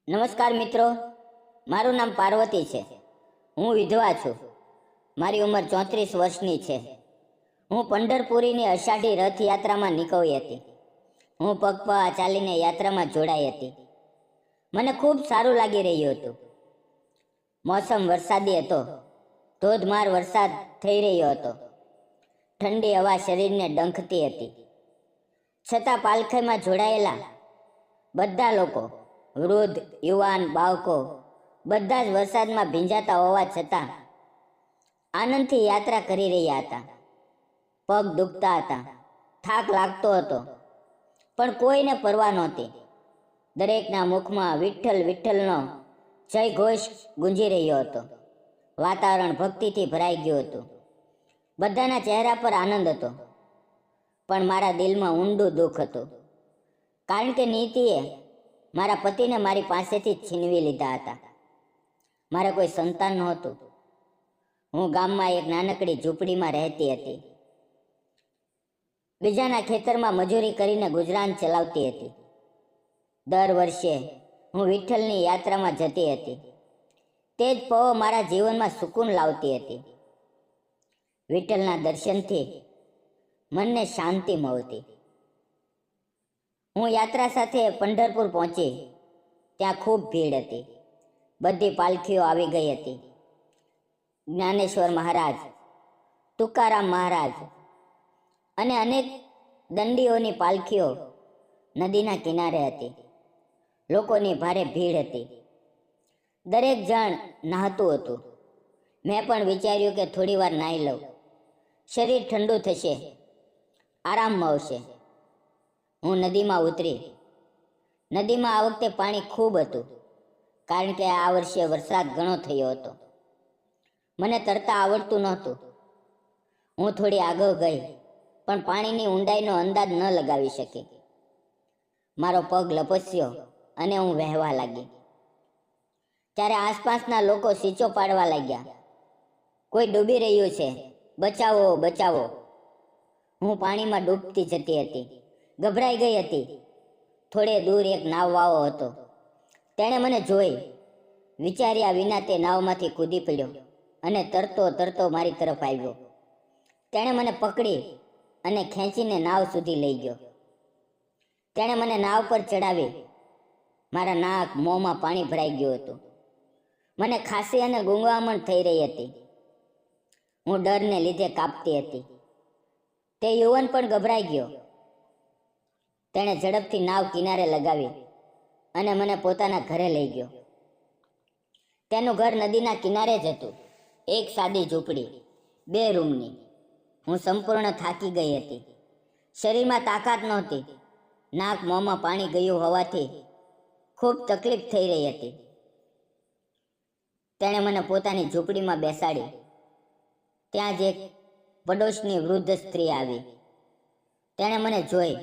નમસ્કાર મિત્રો, મારું નામ પાર્વતી છે. હું વિધવા છું. મારી ઉંમર 34 વર્ષની છે. હું પંઢરપુરીની અષાઢી રથયાત્રામાં નીકળી હતી. હું પગપાળા ચાલીને યાત્રામાં જોડાઈ હતી. મને ખૂબ સારું લાગી રહ્યું હતું. મોસમ વરસાદી હતો. ધોધમાર વરસાદ થઈ રહ્યો હતો. ઠંડી હવા શરીરને ડંખતી હતી. છતાં પાલખીમાં જોડાયેલા બધા લોકો, વૃદ્ધ, યુવાન, બાળકો, બધા જ વરસાદમાં ભીંજાતા હોવા છતાં આનંદથી યાત્રા કરી રહ્યા હતા. પગ દુખતા હતા, થાક લાગતો હતો, પણ કોઈને પરવા નહોતી. દરેકના મુખમાં વિઠ્ઠલ વિઠ્ઠલનો જય ઘોષ ગુંજી રહ્યો હતો. વાતાવરણ ભક્તિથી ભરાઈ ગયું હતું. બધાના ચહેરા પર આનંદ હતો, પણ મારા દિલમાં ઊંડું દુઃખ હતું. કારણ કે નીતિએ મારા પતિને મારી પાસેથી છીનવી લીધા હતા. મારે કોઈ સંતાન નહોતું. હું ગામમાં એક નાનકડી ઝૂંપડીમાં રહેતી હતી. બીજાના ખેતરમાં મજૂરી કરીને ગુજરાન ચલાવતી હતી. દર વર્ષે હું વિઠ્ઠલની યાત્રામાં જતી હતી. તે જ પળો મારા જીવનમાં સુકૂન લાવતી હતી. વિઠ્ઠલના દર્શનથી મનને શાંતિ મળતી. હું યાત્રા સાથે પંઢરપુર પહોંચી. ત્યાં ખૂબ ભીડ હતી. બધી પાલખીઓ આવી ગઈ હતી. જ્ઞાનેશ્વર મહારાજ, તુકારામ મહારાજ અને અનેક દંડીઓની પાલખીઓ નદીના કિનારે હતી. લોકોની ભારે ભીડ હતી. દરેક જણ નહાતું હતું. મેં પણ વિચાર્યું કે થોડી વાર નાહી લઉં. શરીર ઠંડુ થશે, આરામ મળશે. હું નદીમાં ઉતરી. નદીમાં આ વખતે પાણી ખૂબ હતું, કારણ કે આ વર્ષે વરસાદ ઘણો થયો હતો. મને તરતા આવડતું નહોતું. હું થોડી આગળ ગઈ, પણ પાણીની ઊંડાઈનો અંદાજ ન લગાવી શકી. મારો પગ લપસ્યો અને હું વહેવા લાગી. ત્યારે આસપાસના લોકો સીચો પાડવા લાગ્યા, કોઈ ડૂબી રહ્યું છે, બચાવો બચાવો. હું પાણીમાં ડૂબતી જતી હતી. ગભરાઈ ગઈ હતી. થોડે દૂર એક નાવવાળો હતો. તેણે મને જોઈ. વિચાર્યા વિના તે નાવમાંથી કૂદી પડ્યો અને તરતો તરતો મારી તરફ આવ્યો. તેણે મને પકડી અને ખેંચીને નાવ સુધી લઈ ગયો. તેણે મને નાવ પર ચડાવી. મારા નાક મોંમાં પાણી ભરાઈ ગયું હતું. મને ખાંસી અને ગુંગવામણ થઈ રહી હતી. હું ડરને લીધે કાંપતી હતી. તે યુવાન પણ ગભરાઈ ગયો. તેણે ઝડપથી નાવ કિનારે લગાવી અને મને પોતાના ઘરે લઈ ગયો. તેનું ઘર નદીના કિનારે જ હતું. એક સાદી ઝૂંપડી, 2 રૂમની. હું સંપૂર્ણ થાકી ગઈ હતી. શરીરમાં તાકાત નહોતી. નાક મોંમાં પાણી ગયું હોવાથી ખૂબ તકલીફ થઈ રહી હતી. તેણે મને પોતાની ઝૂંપડીમાં બેસાડી. ત્યાં જ એક પડોશની વૃદ્ધ સ્ત્રી આવી. તેણે મને જોઈ.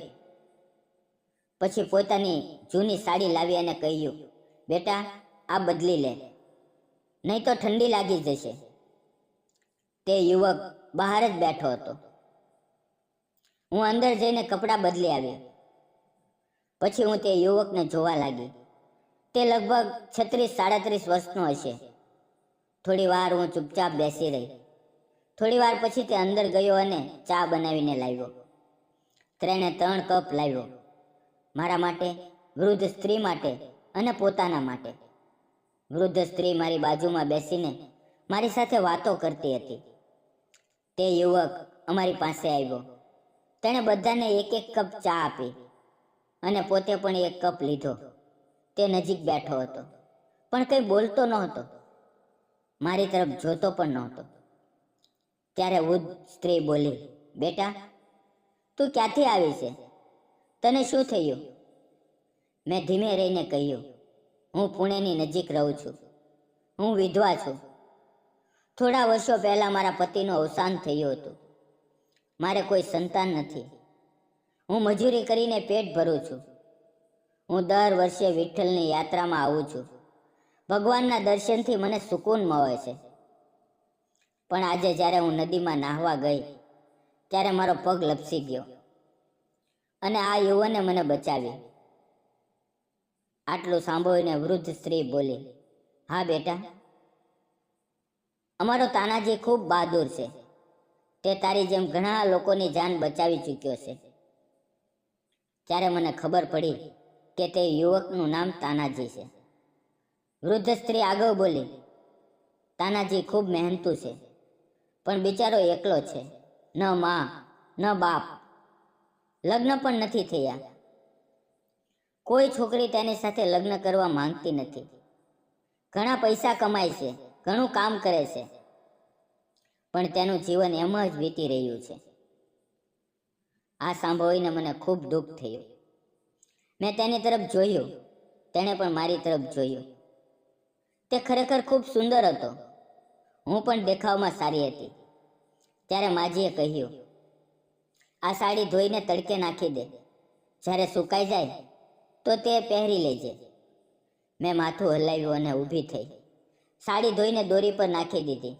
પછી પોતાની જૂની સાડી લાવી અને કહ્યું, બેટા, આ બદલી લે, નહીં તો ઠંડી લાગી જશે. તે યુવક બહાર જ બેઠો હતો. હું અંદર જઈને કપડાં બદલી આવી. પછી હું તે યુવકને જોવા લાગી. તે લગભગ 36-37 વર્ષનો હશે. થોડી વાર હું ચૂપચાપ બેસી રહી. થોડી વાર પછી તે અંદર ગયો અને ચા બનાવીને લાવ્યો. તેણે 3 કપ લાવ્યો. મારા માટે, વૃદ્ધ સ્ત્રી માટે અને પોતાના માટે. વૃદ્ધ સ્ત્રી મારી બાજુમાં બેસીને મારી સાથે વાતો કરતી હતી. તે યુવક અમારી પાસે આવ્યો. તેણે બધાને 1-1 કપ ચા આપી અને પોતે પણ 1 કપ લીધો. તે નજીક બેઠો હતો, પણ કંઈ બોલતો નહોતો. મારી તરફ જોતો પણ નહોતો. ત્યારે વૃદ્ધ સ્ત્રી બોલી, બેટા, તું ક્યાંથી આવી છે? તને શું થયું? મેં ધીમે રહીને કહ્યું, હું પુણેની નજીક રહું છું. હું વિધવા છું. થોડા વર્ષો પહેલાં મારા પતિનું અવસાન થયું હતું. મારે કોઈ સંતાન નથી. હું મજૂરી કરીને પેટ ભરું છું. હું દર વર્ષે વિઠ્ઠલની યાત્રામાં આવું છું. ભગવાનના દર્શનથી મને સુકૂન મળે છે. પણ આજે જ્યારે હું નદીમાં નાહવા ગઈ, ત્યારે મારો પગ લપસી ગયો અને આ યુવાને મને બચાવી. આટલું સાંભળીને વૃદ્ધ સ્ત્રી બોલી, હા બેટા, અમારો તાનાજી ખૂબ બહાદુર છે. તે તારી જેમ ઘણા લોકોની જાન બચાવી ચૂક્યો છે. ત્યારે મને ખબર પડી કે તે યુવકનું નામ તાનાજી છે. વૃદ્ધ સ્ત્રી આગળ બોલી, તાનાજી ખૂબ મહેનતુ છે, પણ બિચારો એકલો છે. ન માં, ન બાપ, લગ્ન પણ નથી થયા. કોઈ છોકરી તેની સાથે લગ્ન કરવા માંગતી નથી. ઘણા પૈસા કમાય છે, ઘણું કામ કરે છે, પણ તેનું જીવન એમ જ વીતી રહ્યું છે. આ સાંભળીને મને ખૂબ દુઃખ થયું. મેં તેની તરફ જોયું, તેણે પણ મારી તરફ જોયું. તે ખરેખર ખૂબ સુંદર હતો. હું પણ દેખાવમાં સારી હતી. ત્યારે માજીએ કહ્યું, આ સાડી ધોઈને તડકે નાખી દે. જ્યારે સુકાઈ જાય તો તે પહેરી લેજે. મેં માથું હલાવ્યું અને ઊભી થઈ. સાડી ધોઈને દોરી પર નાખી દીધી.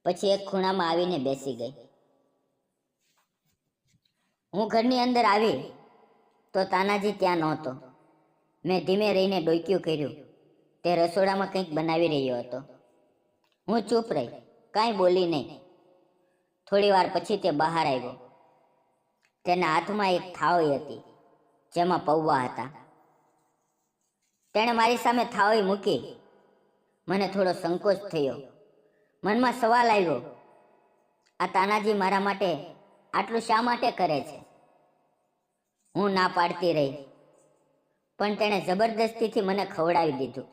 પછી એક ખૂણામાં આવીને બેસી ગઈ. હું ઘરની અંદર આવી તો તાનાજી ત્યાં નહોતો. મેં ધીમે રહીને ડોક્યું કર્યું. તે રસોડામાં કંઈક બનાવી રહ્યો હતો. હું ચૂપ રહી, કાંઈ બોલી નહીં. થોડી વાર પછી તે બહાર આવ્યો. તેના હાથમાં એક થાળી હતી, જેમાં પૌવા હતા. તેણે મારી સામે થાળી મૂકી. મને થોડો સંકોચ થયો. મનમાં સવાલ આવ્યો, આ તાનાજી મારા માટે આટલું શા માટે કરે છે? હું ના પાડતી રહી, પણ તેણે જબરદસ્તીથી મને ખવડાવી દીધું.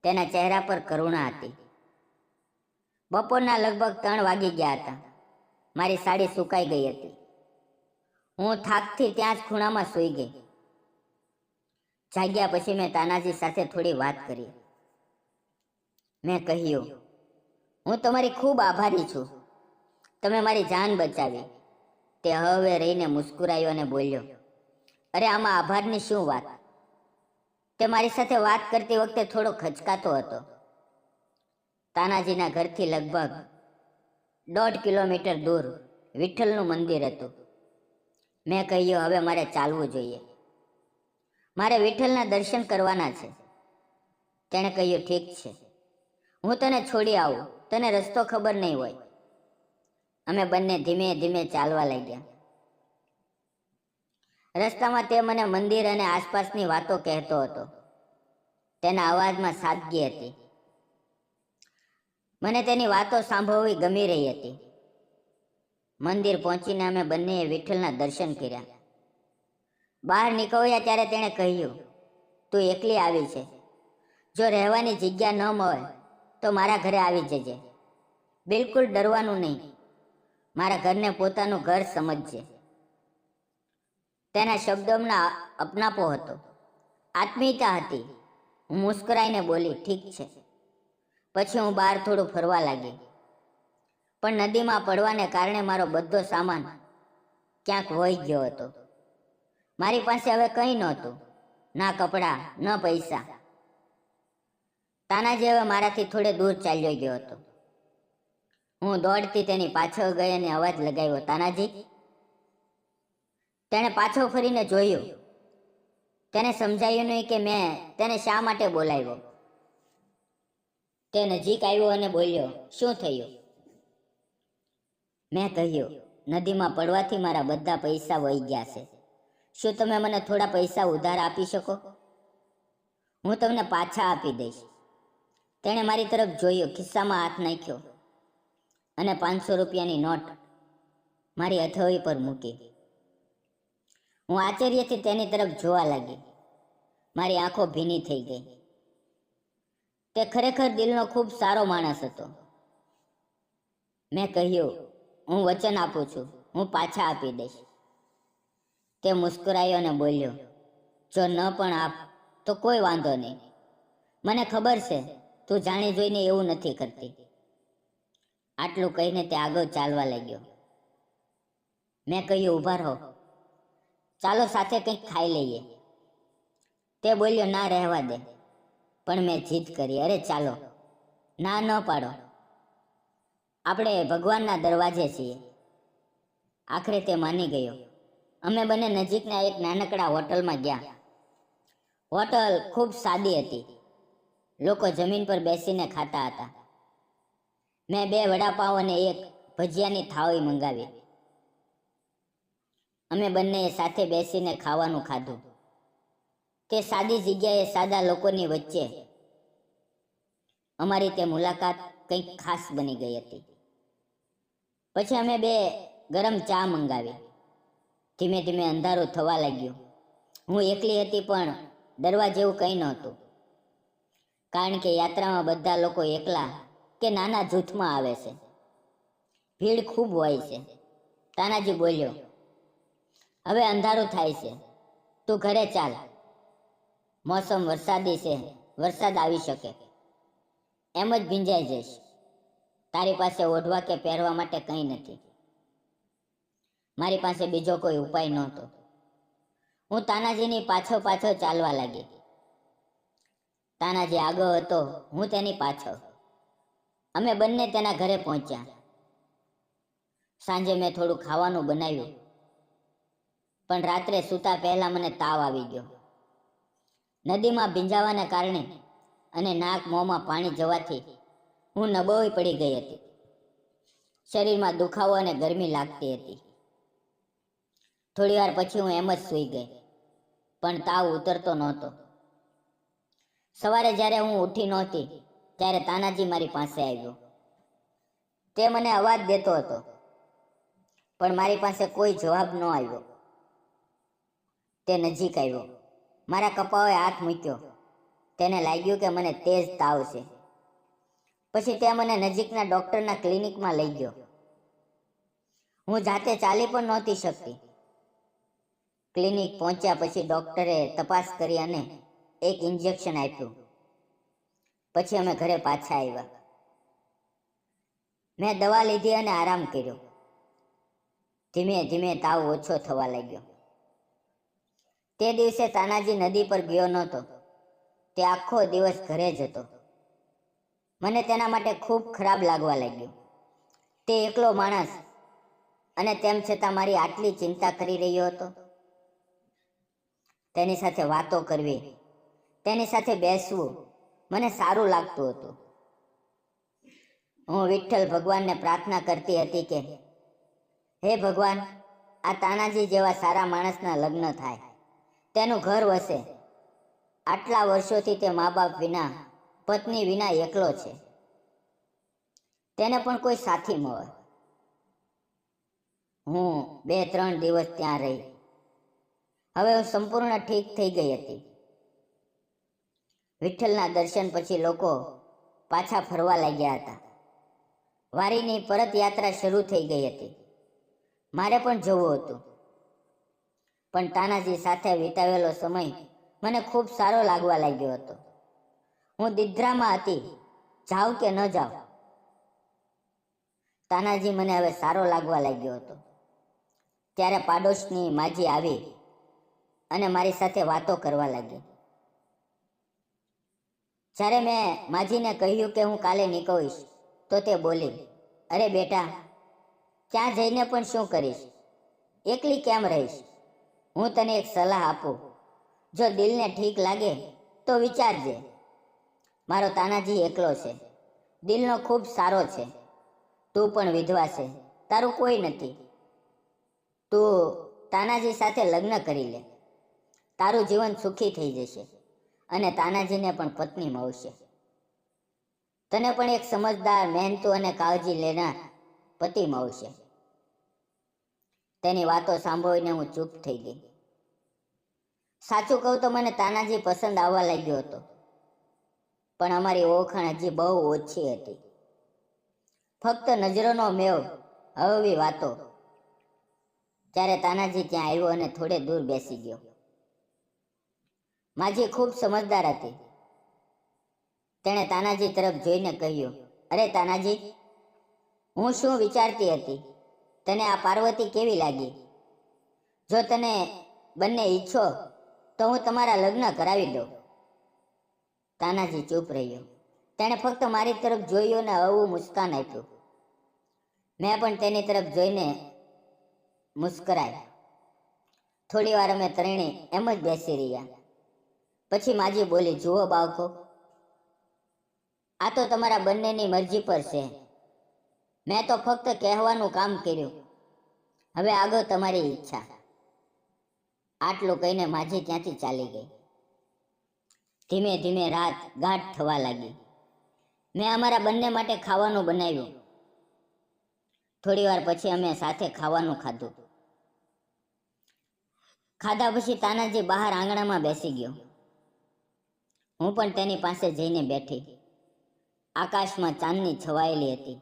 તેના ચહેરા પર કરુણા હતી. બપોરના લગભગ 3 વાગી ગયા હતા. મારી સાડી સુકાઈ ગઈ હતી. હું થાકથી ત્યાં જ ખૂણામાં સૂઈ ગઈ. જાગ્યા પછી મેં તાનાજી સાથે થોડી વાત કરી. મેં કહ્યું, હું તમારી ખૂબ આભારી છું. તમે મારી જાન બચાવી. તે હવે રહીને મુસ્કુરાયો અને બોલ્યો, અરે આમાં આભારની શું વાત? તે મારી સાથે વાત કરતી વખતે થોડો ખચકાતો હતો. તાનાજીના ઘરથી લગભગ 1.5 કિલોમીટર દૂર વિઠ્ઠલનું મંદિર હતું. મેં કહ્યું, હવે મારે ચાલવું જોઈએ. મારે વિઠ્ઠલના દર્શન કરવાના છે. તેણે કહ્યું, ઠીક છે, હું તને છોડી આવું. તને રસ્તો ખબર નહીં હોય. અમે બંને ધીમે ધીમે ચાલવા લાગ્યા. રસ્તામાં તે મને મંદિર અને આસપાસની વાતો કહેતો હતો. તેના અવાજમાં સાદગી હતી. મને તેની વાતો સાંભળવી ગમી રહી હતી. મંદિર પહોંચીને અમે બંનેએ વિઠ્ઠલના દર્શન કર્યા. બહાર નીકળ્યા ત્યારે તેણે કહ્યું, તું એકલી આવી છે. જો રહેવાની જગ્યા ન મળે તો મારા ઘરે આવી જજે. બિલકુલ ડરવાનું નહીં. મારા ઘરને પોતાનું ઘર સમજજે. તેના શબ્દોમાં અપનાપો હતો, આત્મીયતા હતી. હું મુસ્કરાઈને બોલી, ઠીક છે. પછી હું બહાર થોડું ફરવા લાગી. પણ નદીમાં પડવાને કારણે મારો બધો સામાન ક્યાંક વહી ગયો હતો. મારી પાસે હવે કંઈ નહોતું, ના કપડાં, ન પૈસા. તાનાજી હવે મારાથી થોડે દૂર ચાલ્યો ગયો હતો. હું દોડતી તેની પાછળ ગઈ અને અવાજ લગાવ્યો, તાનાજી. તેણે પાછો ફરીને જોયું. તેને સમજાયું નહીં કે મેં તેને શા માટે બોલાવ્યો. તે નજીક આવ્યો અને બોલ્યો, શું થયું? મેં કહ્યું, નદીમાં પડવાથી મારા બધા પૈસા વહી ગયા છે. શું તમે મને થોડા પૈસા ઉધાર આપી શકો? હું તમને પાછા આપી દઈશ. તેણે મારી તરફ જોયું, ખિસ્સામાં હાથ નાખ્યો અને 500 રૂપિયાની નોટ મારી હથેળી પર મૂકી. હું આશ્ચર્યથી તેની તરફ જોવા લાગી. મારી આંખો ભીની થઈ ગઈ. તે ખરેખર દિલનો ખૂબ સારો માણસ હતો. મેં કહ્યું, હું વચન આપું છું, હું પાછા આપી દઈશ. તે મુસ્કરાયો અને બોલ્યો, જો ન પણ આપ તો કોઈ વાંધો નહીં. મને ખબર છે તું જાણી જોઈને એવું નથી કરતી. આટલું કહીને તે આગળ ચાલવા લાગ્યો. મેં કહ્યું, ઊભા રહો, ચાલો સાથે કંઈક ખાઈ લઈએ. તે બોલ્યો, ના, રહેવા દે. પણ મેં જીદ કરી, અરે ચાલો. ના ન પાડો, આપણે ભગવાનના દરવાજે છીએ. આખરે તે માની ગયો. અમે બંને નજીકના એક નાનકડા હોટલમાં ગયા. હોટલ ખૂબ સાદી હતી. લોકો જમીન પર બેસીને ખાતા હતા. મેં 2 વડાપાઉં અને 1 ભજીયાની થાળી મંગાવી. અમે બંનેએ સાથે બેસીને ખાવાનું ખાધું. તે સાદી જગ્યાએ સાદા લોકોની વચ્ચે અમારી તે મુલાકાત કંઈક ખાસ બની ગઈ હતી. પછી અમે 2 ગરમ ચા મંગાવી. ધીમે ધીમે અંધારું થવા લાગ્યું. હું એકલી હતી, પણ ડરવા જેવું કંઈ નહોતું, કારણ કે યાત્રામાં બધા લોકો એકલા કે નાના જૂથમાં આવે છે. ભીડ ખૂબ હોય છે. તાનાજી બોલ્યો, હવે અંધારું થાય છે, તું ઘરે ચાલ. મોસમ વરસાદી છે, વરસાદ આવી શકે. એમ જ ભીંજાઈ જઈશ. તારી પાસે ઓઢવા કે પહેરવા માટે કંઈ નથી. મારી પાસે બીજો કોઈ ઉપાય નહોતો. હું તાનાજીની પાછળ ચાલવા લાગી. તાનાજી આગળ હતો, હું તેની પાછળ. અમે બંને તેના ઘરે પહોંચ્યા. સાંજે મેં થોડું ખાવાનું બનાવ્યું, પણ રાત્રે સૂતા પહેલા મને તાવ આવી ગયો. નદીમાં ભીંજાવાને કારણે અને નાક મોંમાં પાણી જવાથી હું નબળી પડી ગઈ હતી. શરીરમાં દુખાવો અને ગરમી લાગતી હતી. થોડી વાર પછી હું એમ જ સૂઈ ગઈ, પણ તાવ ઉતરતો નહોતો. સવારે જ્યારે હું ઉઠી નહોતી, ત્યારે તાનાજી મારી પાસે આવ્યો. તે મને અવાજ દેતો હતો, પણ મારી પાસે કોઈ જવાબ ન આવ્યો. તે નજીક આવ્યો, મારા કપાળે હાથ મૂક્યો. તેને લાગ્યું કે મને તેજ તાવ છે. પછી તે મને નજીકના ડૉક્ટરના ક્લિનિકમાં લઈ ગયો. હું જાતે ચાલી પણ નહોતી શકતી. ક્લિનિક પહોંચ્યા પછી ડૉક્ટરે તપાસ કરી અને એક ઇન્જેક્શન આપ્યું. પછી અમે ઘરે પાછા આવ્યા. મેં દવા લીધી અને આરામ કર્યો. ધીમે ધીમે તાવ ઓછો થવા લાગ્યો. તે દિવસે તાનાજી નદી પર ગયો નહોતો. તે આખો દિવસ ઘરે જ હતો. મને તેના માટે ખૂબ ખરાબ લાગવા લાગ્યું. તે એકલો માણસ, અને તેમ છતાં મારી આટલી ચિંતા કરી રહ્યો હતો. તેની સાથે વાતો કરવી, તેની સાથે બેસવું મને સારું લાગતું હતું. હું વિઠ્ઠલ ભગવાનને પ્રાર્થના કરતી હતી કે, હે ભગવાન, આ તાનાજી જેવા સારા માણસના લગ્ન થાય, તેનું ઘર વસે. આટલા વર્ષોથી તે મા બાપ વિના, પત્ની વિના એકલો છે. તેને પણ કોઈ સાથી મળે. હું 2-3 દિવસ ત્યાં રહી. હવે હું સંપૂર્ણ ઠીક થઈ ગઈ હતી. વિઠ્ઠલના દર્શન પછી લોકો પાછા ફરવા લાગ્યા હતા. વારીની પરત યાત્રા શરૂ થઈ ગઈ હતી. મારે પણ જવું હતું, પણ તાનાજી સાથે વિતાવેલો સમય મને ખૂબ સારો લાગવા લાગ્યો હતો. હું દિદ્રામાં હતી, જાઉં કે ન જાઉં. તાનાજી મને હવે સારો લાગવા લાગ્યો હતો. ત્યારે પાડોશની માજી આવી અને મારી સાથે વાતો કરવા લાગી. જ્યારે મેં માજીને કહ્યું કે હું કાલે નીકળીશ, તો તે બોલી, અરે બેટા, ત્યાં જઈને પણ શું કરીશ? એકલી કેમ રહીશ? હું તને એક સલાહ આપું. જો દિલને ઠીક લાગે તો વિચારજે. મારો તાનાજી એકલો છે, દિલનો ખૂબ સારો છે. તું પણ વિધવા છે, તારું કોઈ નથી. તું તાનાજી સાથે લગ્ન કરી લે. તારું જીવન સુખી થઈ જશે અને તાનાજીને પણ પત્ની મળશે. તને પણ એક સમજદાર, મહેનતુ અને કાળજી લેનાર પતિ મળશે. તેની વાતો સાંભળીને હું ચૂપ થઈ ગઈ. સાચું કહું તો મને તાનાજી પસંદ આવવા લાગ્યો હતો, પણ અમારી ઓળખાણ હજી બહુ ઓછી હતી. ફક્ત નજરોનો મેળ, હળવી વાતો. ત્યારે તાનાજી ત્યાં આવ્યો અને થોડે દૂર બેસી ગયો. માજી ખૂબ સમજદાર હતી. તેણે તાનાજી તરફ જોઈને કહ્યું, અરે તાનાજી, હું શું વિચારતી હતી, તને આ પાર્વતી કેવી લાગી? જો તને બંને ઈચ્છો તો હું તમારા લગ્ન કરાવી દઉં. તાનાજી ચૂપ રહ્યો. તેણે ફક્ત મારી તરફ જોયું અને હળવું મુસ્કાન આપ્યું. મેં પણ તેની તરફ જોઈને મુસ્કરાઈ. થોડી વાર અમે ત્રણેય એમ જ બેસી રહ્યા. પછી માજી બોલી, જુઓ બાળકો, આ તો તમારા બંનેની મરજી પર છે. મેં તો ફક્ત કહેવાનું કામ કર્યું. હવે આગળ તમારી ઈચ્છા. આટલું કહીને માજી ત્યાંથી ચાલી ગઈ. ધીમે ધીમે રાત ગાઢ થવા લાગી. મેં અમારા બંને માટે ખાવાનું બનાવ્યું. થોડી વાર પછી અમે સાથે ખાવાનું ખાધું. ખાધા પછી તાનાજી બહાર આંગણામાં બેસી ગયો. હું પણ તેની પાસે જઈને બેઠી. આકાશમાં ચાંદની છવાયેલી હતી.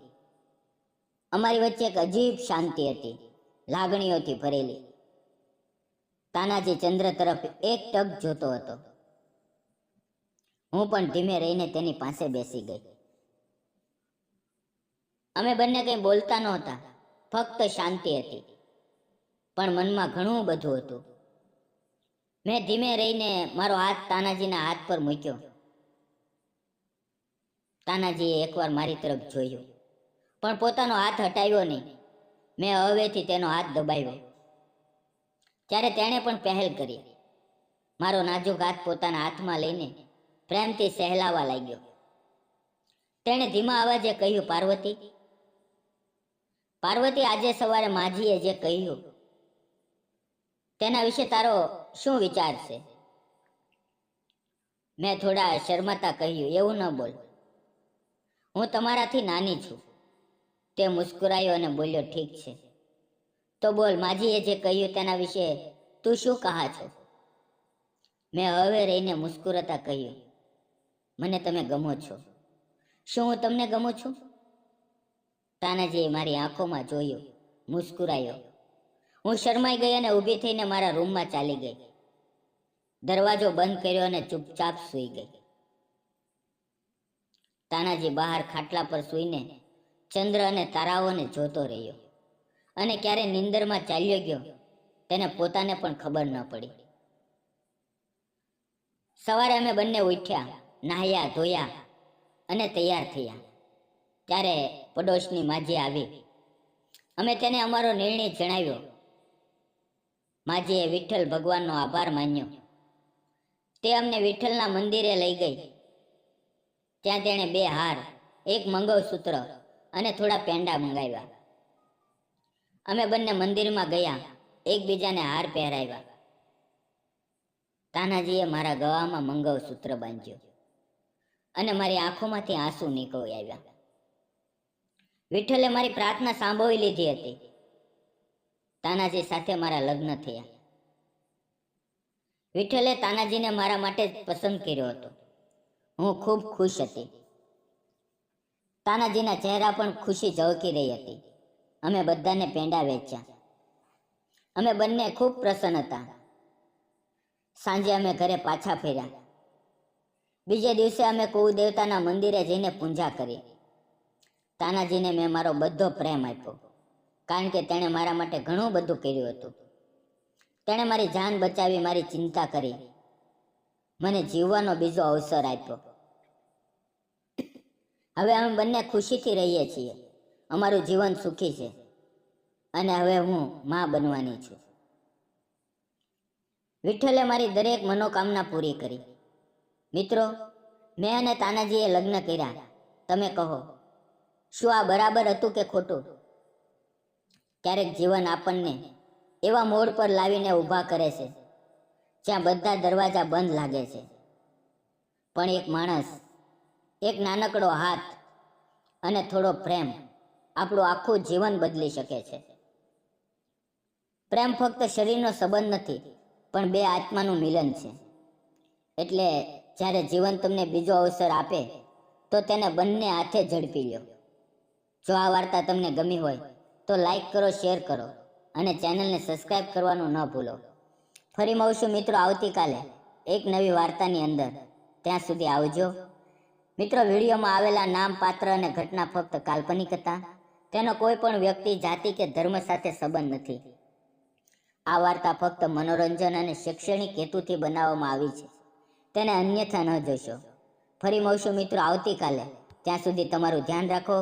અમારી વચ્ચે એક અજીબ શાંતિ હતી, લાગણીઓથી ભરેલી. તાનાજી ચંદ્ર તરફ એક ટક જોતો હતો. હું પણ ધીમે રહીને તેની પાસે બેસી ગઈ. અમે બંને કંઈ બોલતા નહોતા, ફક્ત શાંતિ હતી, પણ મનમાં ઘણું બધું હતું. મેં ધીમે રહીને મારો હાથ તાનાજીના હાથ પર મૂક્યો. તાનાજીએ એકવાર મારી તરફ જોયું, પણ પોતાનો હાથ હટાવ્યો નહીં. મેં હવેથી તેનો હાથ દબાવ્યો. ત્યારે તેણે પણ પહેલ કરી. મારો નાજુક હાથ પોતાના હાથમાં લઈને પ્રેમથી સહેલાવા લાગ્યો. તેણે ધીમા અવાજે કહ્યું, પાર્વતી, પાર્વતી, આજે સવારે માજીએ જે કહ્યું તેના વિશે તારો શું વિચાર છે? મેં થોડા શરમાતા કહ્યું, એવું ન બોલ, હું તમારાથી નાની છું. તે મુસ્કુરાયો અને બોલ્યો, ઠીક છે, તો બોલ, માજીએ જે કહ્યું તેના વિશે તું શું કહા છો? મેં હવે રહીને મુસ્કુરાતા કહ્યું, મને તમે ગમો છો. શું હું તમને ગમું છું? તાનાજીએ મારી આંખોમાં જોયું, મુસ્કુરાયો. હું શરમાઈ ગઈ અને ઊભી થઈને મારા રૂમમાં ચાલી ગઈ. દરવાજો બંધ કર્યો અને ચૂપચાપ સૂઈ ગઈ. તાનાજી બહાર ખાટલા પર સૂઈને ચંદ્ર અને તારાઓને જોતો રહ્યો અને ક્યારે નીંદરમાં ચાલ્યો ગયો તેને પોતાને પણ ખબર ન પડી. સવારે અમે બંને ઉઠ્યા, નાહ્યા ધોયા અને તૈયાર થયા. ત્યારે પડોશની માજી આવી. અમે તેને અમારો નિર્ણય જણાવ્યો. માજીએ વિઠ્ઠલ ભગવાનનો આભાર માન્યો. તે અમને વિઠ્ઠલના મંદિરે લઈ ગઈ. ત્યાં તેણે 2 હાર, 1 મંગળસૂત્ર અને થોડા પેંડા મંગાવ્યા. અમે બંને મંદિરમાં ગયા, એકબીજાને હાર પહેરાવ્યા. તાનાજીએ મારા ગળામાં મંગળસૂત્ર બાંધ્યું અને મારી આંખોમાંથી આંસુ નીકળી આવ્યા. વિઠ્ઠલે મારી પ્રાર્થના સાંભળી લીધી હતી. તાનાજી સાથે મારા લગ્ન થયા. વિઠ્ઠલે તાનાજીને મારા માટે જ પસંદ કર્યો હતો. હું ખૂબ ખુશ હતી. તાનાજીના ચહેરા પણ ખુશી ઝળકી રહી હતી. અમે બધાને પેંડા વેચ્યા. અમે બંને ખૂબ પ્રસન્ન હતા. સાંજે અમે ઘરે પાછા ફર્યા. બીજે દિવસે અમે કુળદેવતાના મંદિરે જઈને પૂજા કરી. તાનાજીને મેં મારો બધો પ્રેમ આપ્યો, કારણ કે તેણે મારા માટે ઘણું બધું કર્યું હતું. તેણે મારી જાન બચાવી, મારી ચિંતા કરી, મને જીવવાનો બીજો અવસર આપ્યો. હવે અમે બંને ખુશીથી રહીએ છીએ. અમારું જીવન સુખી છે અને હવે હું માં બનવાની છું. વિઠ્ઠલે મારી દરેક મનોકામના પૂરી કરી. મિત્રો, મેં અને તાનાજીએ લગ્ન કર્યા. તમે કહો, શું આ બરાબર હતું કે ખોટું? ક્યારેક જીવન આપણને એવા મોડ પર લાવીને ઊભા કરે છે જ્યાં બધા દરવાજા બંધ લાગે છે, પણ એક માણસ, એક નાનકડો હાથ અને થોડો પ્રેમ આપણું આખું જીવન બદલી શકે છે. પ્રેમ ફક્ત શરીરનો સંબંધ નથી, પણ 2 આત્માનું મિલન છે. એટલે જ્યારે જીવન તમને બીજો અવસર આપે તો તેને બંને હાથે ઝડપી લો. જો આ વાર્તા તમને ગમી હોય તો લાઈક કરો, શેર કરો અને ચેનલને સબસ્ક્રાઈબ કરવાનું ન ભૂલો. ફરી મળશું મિત્રો આવતીકાલે એક નવી વાર્તાની અંદર. ત્યાં સુધી આવજો. મિત્રો, વિડીયોમાં આવેલા નામ, પાત્ર અને ઘટના ફક્ત કાલ્પનિક હતા. તેનો કોઈ પણ વ્યક્તિ, જાતિ કે ધર્મ સાથે સંબંધ નથી. આ વાર્તા ફક્ત મનોરંજન અને શૈક્ષણિક હેતુથી બનાવવામાં આવી છે. તેને અન્યથા ન જોશો. ફરી મળશું મિત્રો આવતીકાલે. ત્યાં સુધી તમારું ધ્યાન રાખો.